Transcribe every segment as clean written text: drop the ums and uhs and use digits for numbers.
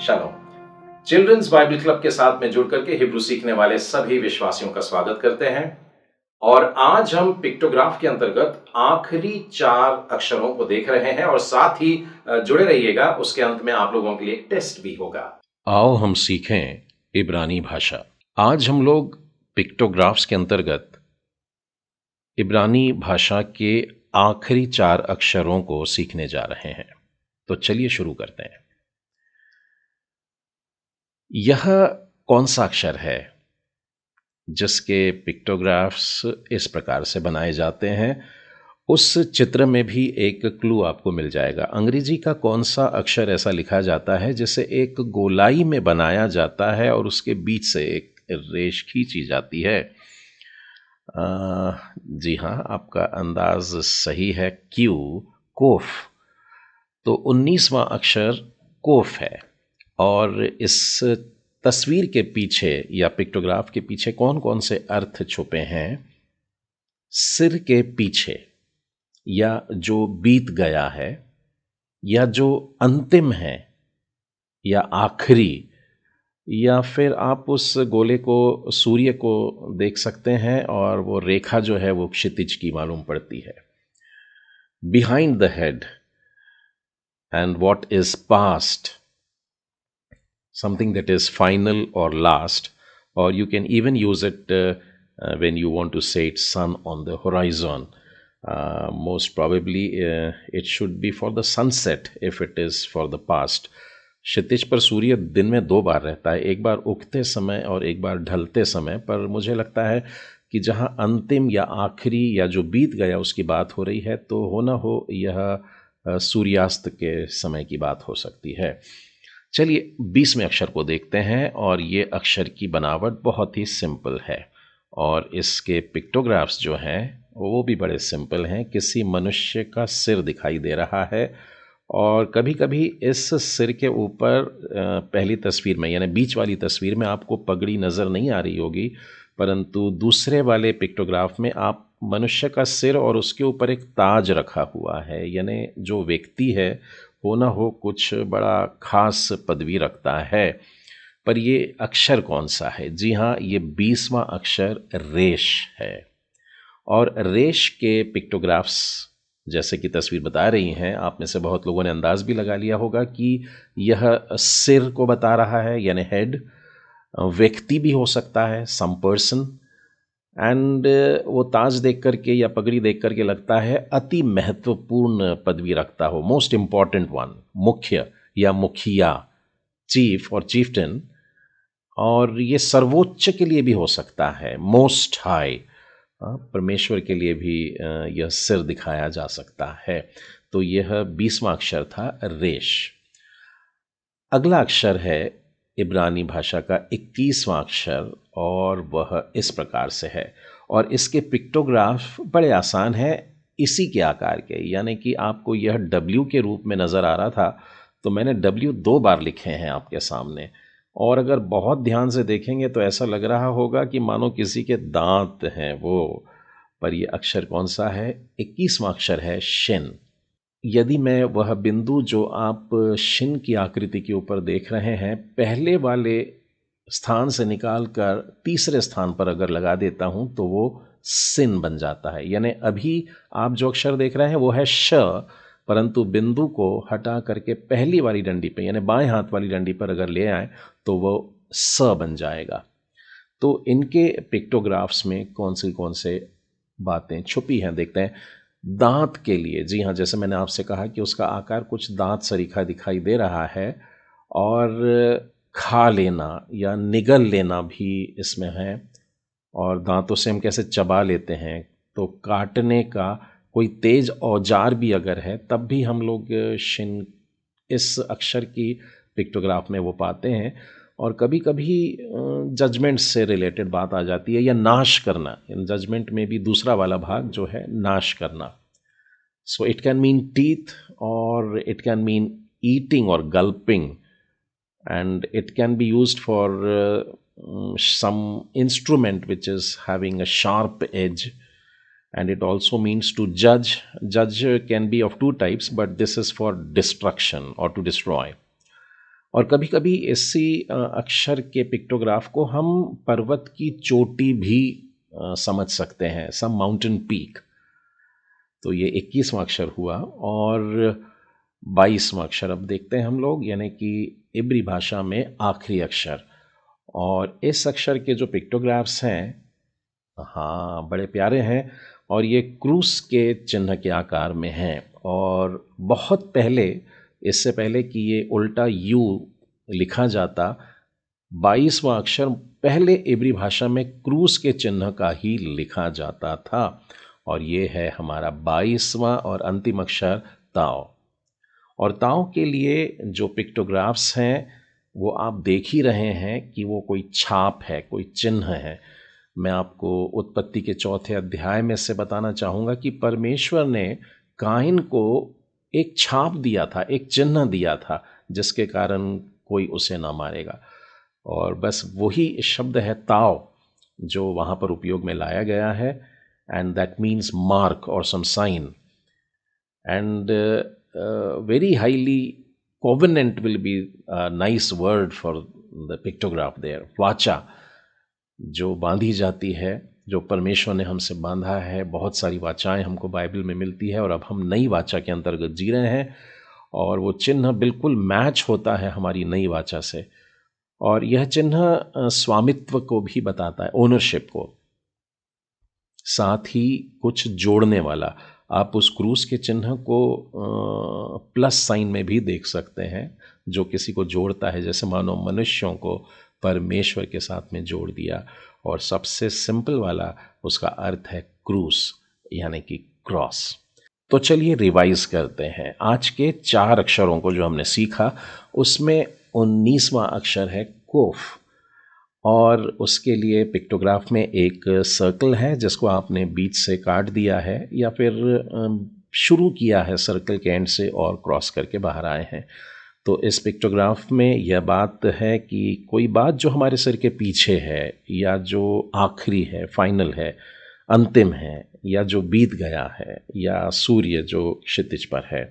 Shalom. Children's Bible club के साथ में जुड़ करके हिब्रू सीखने वाले सभी विश्वासियों का स्वागत करते हैं और आज हम पिक्टोग्राफ के अंतर्गत आखिरी 4 अक्षरों को देख रहे हैं और साथ ही जुड़े रहिएगा, उसके अंत में आप लोगों के लिए एक टेस्ट भी होगा। आओ हम सीखें इब्रानी भाषा। आज हम लोग पिक्टोग्राफ्स के अंतर्गत इब्रानी भाषा के आखिरी 4 अक्षरों को सीखने जा रहे हैं। तो चलिए शुरू करते हैं। यह कौन सा अक्षर है जिसके पिक्टोग्राफ्स इस प्रकार से बनाए जाते हैं? उस चित्र में भी एक क्लू आपको मिल जाएगा। अंग्रेजी का कौन सा अक्षर ऐसा लिखा जाता है जिसे एक गोलाई में बनाया जाता है और उसके बीच से एक रेश खींची जाती है? जी हाँ, आपका अंदाज सही है। क्यू, कोफ। तो 19वां अक्षर कोफ है। और इस तस्वीर के पीछे या पिक्टोग्राफ के पीछे कौन कौन से अर्थ छुपे हैं? सिर के पीछे, या जो बीत गया है, या जो अंतिम है, या आखिरी, या फिर आप उस गोले को, सूर्य को देख सकते हैं और वो रेखा जो है वो क्षितिज की मालूम पड़ती है। Behind the head and what is past, something that is final or last, or you can even use it when you want to say it's sun on the horizon. Most probably it should be for the sunset if it is for the past. क्षितिज पर सूर्य दिन में 2 बार रहता है, एक बार उगते समय और एक बार ढलते समय। पर मुझे लगता है कि जहाँ अंतिम या आखिरी या जो बीत गया उसकी बात हो रही है, तो हो ना हो यह सूर्यास्त के समय की बात हो सकती है। चलिए 20वें अक्षर को देखते हैं और ये अक्षर की बनावट बहुत ही सिंपल है और इसके पिक्टोग्राफ्स जो हैं वो भी बड़े सिंपल हैं। किसी मनुष्य का सिर दिखाई दे रहा है और कभी कभी इस सिर के ऊपर पहली तस्वीर में, यानी बीच वाली तस्वीर में, आपको पगड़ी नज़र नहीं आ रही होगी, परंतु दूसरे वाले पिक्टोग्राफ में आप मनुष्य का सिर और उसके ऊपर एक ताज रखा हुआ है, यानी जो व्यक्ति है हो ना हो कुछ बड़ा खास पदवी रखता है। पर ये अक्षर कौन सा है? जी हाँ, ये 20वां अक्षर रेश है। और रेश के पिक्टोग्राफ्स जैसे कि तस्वीर बता रही हैं, आप में से बहुत लोगों ने अंदाज भी लगा लिया होगा कि यह सिर को बता रहा है, यानी हेड। व्यक्ति भी हो सकता है, सम पर्सन। एंड वो ताज देख करके या पगड़ी देख करके लगता है अति महत्वपूर्ण पदवी रखता हो, मोस्ट इम्पॉर्टेंट वन, मुख्य या मुखिया, चीफ और चीफटन। और ये सर्वोच्च के लिए भी हो सकता है, मोस्ट हाई, परमेश्वर के लिए भी यह सिर दिखाया जा सकता है। तो यह 20वां अक्षर था, रेश। अगला अक्षर है इब्रानी भाषा का 21वां अक्षर और वह इस प्रकार से है। और इसके पिक्टोग्राफ बड़े आसान हैं, इसी के आकार के, यानी कि आपको यह W के रूप में नज़र आ रहा था, तो मैंने W 2 बार लिखे हैं आपके सामने। और अगर बहुत ध्यान से देखेंगे तो ऐसा लग रहा होगा कि मानो किसी के दांत हैं वो। पर यह अक्षर कौन सा है? 21वां अक्षर है, शिन। यदि मैं वह बिंदु जो आप शिन की आकृति के ऊपर देख रहे हैं, पहले वाले स्थान से निकालकर तीसरे स्थान पर अगर लगा देता हूं तो वो सिन बन जाता है। यानी अभी आप जो अक्षर देख रहे हैं वो है श, परंतु बिंदु को हटा करके पहली वाली डंडी पे, यानी बाएं हाथ वाली डंडी पर अगर ले आए तो वो स बन जाएगा। तो इनके पिक्टोग्राफ्स में कौन से बातें छुपी हैं देखते हैं। दांत के लिए, जी हाँ, जैसे मैंने आपसे कहा कि उसका आकार कुछ दांत सरीखा दिखाई दे रहा है। और खा लेना या निगल लेना भी इसमें है। और दांतों से हम कैसे चबा लेते हैं, तो काटने का कोई तेज औजार भी अगर है तब भी हम लोग शिन इस अक्षर की पिक्टोग्राफ में वो पाते हैं। और कभी कभी जजमेंट से रिलेटेड बात आ जाती है, या नाश करना। जजमेंट में भी दूसरा वाला भाग जो है नाश करना। So it can mean teeth, और इट कैन मीन ईटिंग और गल्पिंग, and it can be used for some instrument which is having a sharp edge. And it also means to judge. Judge can be of 2 types, but this is for destruction or to destroy. और कभी कभी इसी अक्षर के pictograph को हम पर्वत की चोटी भी समझ सकते हैं, सम माउंटेन पीक। तो ये 21वां अक्षर हुआ। और 22वां अक्षर अब देखते हैं हम लोग, यानी कि इब्री भाषा में आखिरी अक्षर। और इस अक्षर के जो पिक्टोग्राफ्स हैं, हाँ, बड़े प्यारे हैं। और ये क्रूस के चिन्ह के आकार में हैं। और बहुत पहले, इससे पहले कि ये उल्टा यू लिखा जाता, 22वां अक्षर पहले इब्री भाषा में क्रूस के चिन्ह का ही लिखा जाता था। और ये है हमारा 22वां और अंतिम अक्षर ताओ। और ताओ के लिए जो पिक्टोग्राफ्स हैं वो आप देख ही रहे हैं कि वो कोई छाप है, कोई चिन्ह है। मैं आपको उत्पत्ति के 4थे अध्याय में से बताना चाहूँगा कि परमेश्वर ने काइन को एक छाप दिया था, एक चिन्ह दिया था, जिसके कारण कोई उसे ना मारेगा। और बस वही शब्द है ताओ जो वहाँ पर उपयोग में लाया गया है। एंड दैट मीन्स मार्क और some sign. And very highly covenant will be a nice word for the pictograph there. वाचा जो बांधी जाती है, जो परमेश्वर ने हमसे बांधा है। बहुत सारी वाचाएं हमको बाइबल में मिलती है और अब हम नई वाचा के अंतर्गत जी रहे हैं और वो चिन्ह बिल्कुल मैच होता है हमारी नई वाचा से। और यह चिन्ह स्वामित्व को भी बताता है, ओनरशिप को, साथ ही कुछ जोड़ने वाला। आप उस क्रूस के चिन्ह को प्लस साइन में भी देख सकते हैं, जो किसी को जोड़ता है, जैसे मानो मनुष्यों को परमेश्वर के साथ में जोड़ दिया। और सबसे सिंपल वाला उसका अर्थ है क्रूस, यानी कि क्रॉस। तो चलिए रिवाइज करते हैं आज के 4 अक्षरों को जो हमने सीखा। उसमें 19वां अक्षर है कोफ। और उसके लिए पिक्टोग्राफ में एक सर्कल है जिसको आपने बीच से काट दिया है या फिर शुरू किया है सर्कल के एंड से और क्रॉस करके बाहर आए हैं। तो इस पिक्टोग्राफ में यह बात है कि कोई बात जो हमारे सिर के पीछे है, या जो आखिरी है, फाइनल है, अंतिम है, या जो बीत गया है, या सूर्य जो क्षितिज पर है।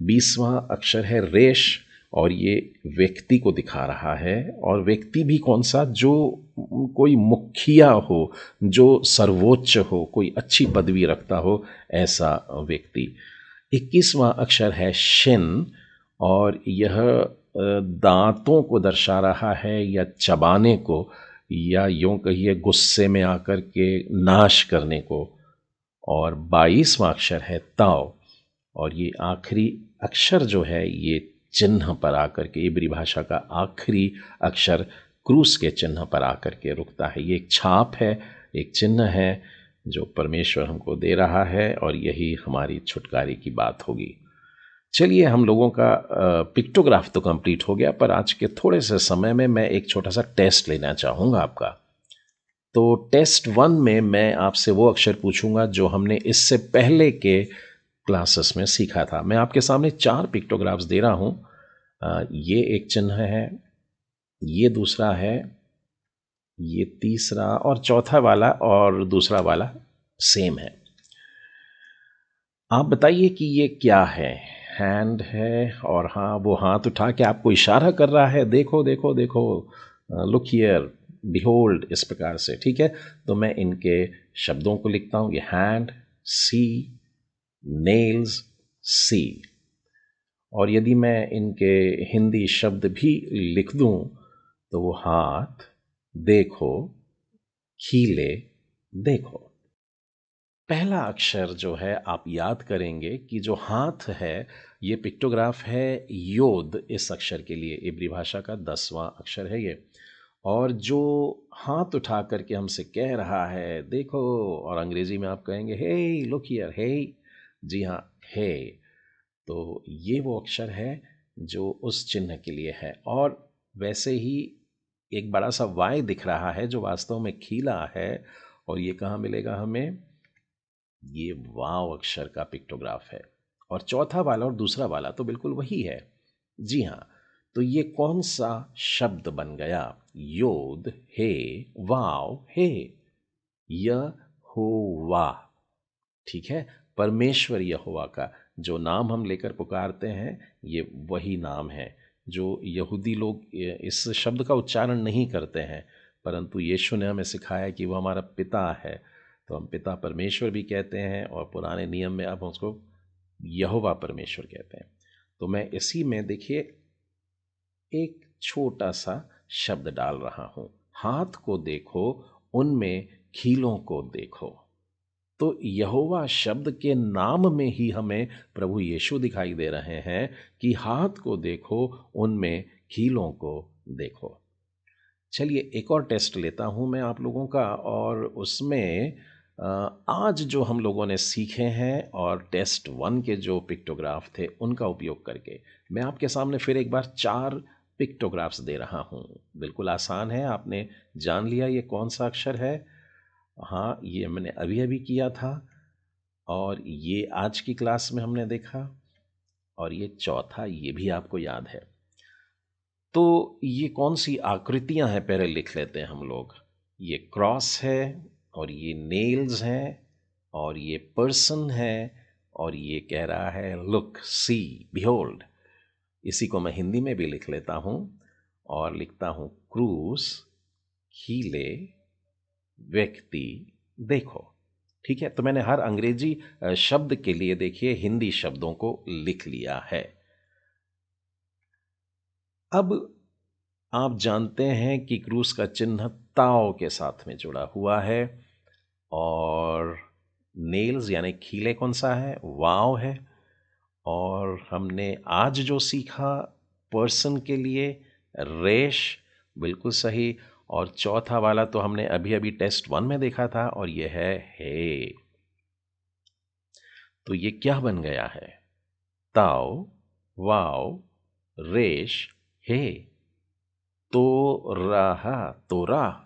20वां अक्षर है रेश और ये व्यक्ति को दिखा रहा है। और व्यक्ति भी कौन सा, जो कोई मुखिया हो, जो सर्वोच्च हो, कोई अच्छी पदवी रखता हो, ऐसा व्यक्ति। 21वां अक्षर है शिन और यह दांतों को दर्शा रहा है, या चबाने को, या यूं कहिए गुस्से में आकर के नाश करने को। और 22वां अक्षर है ताओ और ये आखिरी अक्षर जो है ये चिन्ह पर आकर के, इब्री भाषा का आखिरी अक्षर क्रूस के चिन्ह पर आकर के रुकता है। ये एक छाप है, एक चिन्ह है जो परमेश्वर हमको दे रहा है और यही हमारी छुटकारे की बात होगी। चलिए, हम लोगों का पिक्टोग्राफ तो कंप्लीट हो गया, पर आज के थोड़े से समय में मैं एक छोटा सा टेस्ट लेना चाहूँगा आपका। तो टेस्ट 1 में मैं आपसे वो अक्षर पूछूंगा जो हमने इससे पहले के क्लासेस में सीखा था। मैं आपके सामने 4 पिक्टोग्राफ्स दे रहा हूँ। ये एक चिन्ह है, ये दूसरा है, ये तीसरा, और चौथा वाला और दूसरा वाला सेम है। आप बताइए कि ये क्या है। हैंड है और हाँ, वो हाथ उठा के आपको इशारा कर रहा है, देखो देखो देखो, लुक हियर, बिहोल्ड, इस प्रकार से। ठीक है, तो मैं इनके शब्दों को लिखता हूँ। ये हैंड, सी, नेल्स, सी। और यदि मैं इनके हिंदी शब्द भी लिख दूं तो वो हाथ, देखो, खीले, देखो। पहला अक्षर जो है आप याद करेंगे कि जो हाथ है ये पिक्टोग्राफ है योद, इस अक्षर के लिए इब्री भाषा का 10वां अक्षर है ये। और जो हाथ उठा करके हमसे कह रहा है देखो, और अंग्रेजी में आप कहेंगे हे, लुक हियर, हे। जी हाँ, हे। तो ये वो अक्षर है जो उस चिन्ह के लिए है। और वैसे ही एक बड़ा सा वाई दिख रहा है जो वास्तव में खीला है। और ये कहाँ मिलेगा हमें? ये वाव अक्षर का पिक्टोग्राफ है। और चौथा वाला और दूसरा वाला तो बिल्कुल वही है। जी हाँ, तो ये कौन सा शब्द बन गया? योद, हे, वाव, हे, यहोवा। ठीक है, परमेश्वर यहोवा का जो नाम हम लेकर पुकारते हैं, ये वही नाम है। जो यहूदी लोग इस शब्द का उच्चारण नहीं करते हैं, परंतु यीशु ने हमें सिखाया कि वो हमारा पिता है, तो हम पिता परमेश्वर भी कहते हैं, और पुराने नियम में अब उसको यहोवा परमेश्वर कहते हैं। तो मैं इसी में देखिए एक छोटा सा शब्द डाल रहा हूं, हाथ को देखो, उनमें खीलों को देखो। तो यहोवा शब्द के नाम में ही हमें प्रभु यीशु दिखाई दे रहे हैं कि हाथ को देखो, उनमें खीलों को देखो। चलिए एक और टेस्ट लेता हूं मैं आप लोगों का, और उसमें आज जो हम लोगों ने सीखे हैं और टेस्ट 1 के जो पिक्टोग्राफ थे उनका उपयोग करके मैं आपके सामने फिर एक बार 4 पिक्टोग्राफ्स दे रहा हूं। बिल्कुल आसान है, आपने जान लिया ये कौन सा अक्षर है। हाँ, ये मैंने अभी अभी किया था, और ये आज की क्लास में हमने देखा, और ये चौथा, ये भी आपको याद है। तो ये कौन सी आकृतियां हैं पहले लिख लेते हैं हम लोग। ये क्रॉस है, और ये नेल्स हैं, और ये पर्सन है, और ये कह रहा है लुक, सी, बिहोल्ड। इसी को मैं हिंदी में भी लिख लेता हूं, और लिखता हूं क्रूस, हीले, व्यक्ति, देखो। ठीक है, तो मैंने हर अंग्रेजी शब्द के लिए देखिए हिंदी शब्दों को लिख लिया है। अब आप जानते हैं कि क्रूस का चिन्ह ताव के साथ में जुड़ा हुआ है, और नेल्स यानी खीले कौन सा है, वाव है। और हमने आज जो सीखा पर्सन के लिए रेश, बिल्कुल सही। और चौथा वाला तो हमने अभी अभी टेस्ट 1 में देखा था, और यह है हे। तो ये क्या बन गया है, ताव, वाव, रेश, हे, तो रहा, तोरा।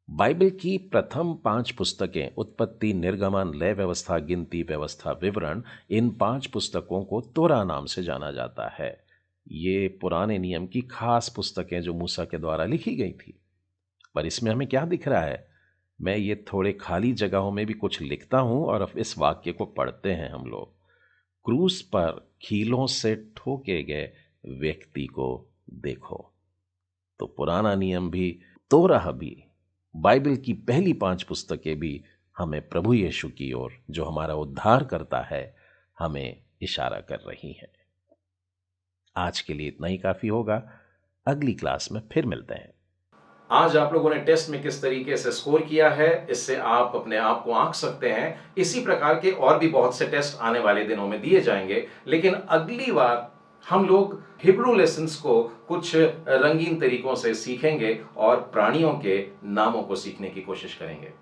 बाइबल की प्रथम 5 पुस्तकें, उत्पत्ति, निर्गमन, लय व्यवस्था, गिनती, व्यवस्था, विवरण, इन 5 पुस्तकों को तोरा नाम से जाना जाता है। ये पुराने नियम की खास पुस्तकें जो मूसा के द्वारा लिखी गई थी। पर इसमें हमें क्या दिख रहा है, मैं ये थोड़े खाली जगहों में भी कुछ लिखता हूं, और अब इस वाक्य को पढ़ते हैं हम लोग। क्रूस पर खीलों से ठोके गए व्यक्ति को देखो। तो पुराना नियम भी, तोराह भी, बाइबल की पहली 5 पुस्तकें भी हमें प्रभु यीशु की ओर, जो हमारा उद्धार करता है, हमें इशारा कर रही हैं। आज के लिए इतना ही काफी होगा, अगली क्लास में फिर मिलते हैं। आज आप लोगों ने टेस्ट में किस तरीके से स्कोर किया है, इससे आप अपने आप को आंक सकते हैं। इसी प्रकार के और भी बहुत से टेस्ट आने वाले दिनों में दिए जाएंगे, लेकिन अगली बार हम लोग हिब्रू लेसन्स को कुछ रंगीन तरीकों से सीखेंगे और प्राणियों के नामों को सीखने की कोशिश करेंगे।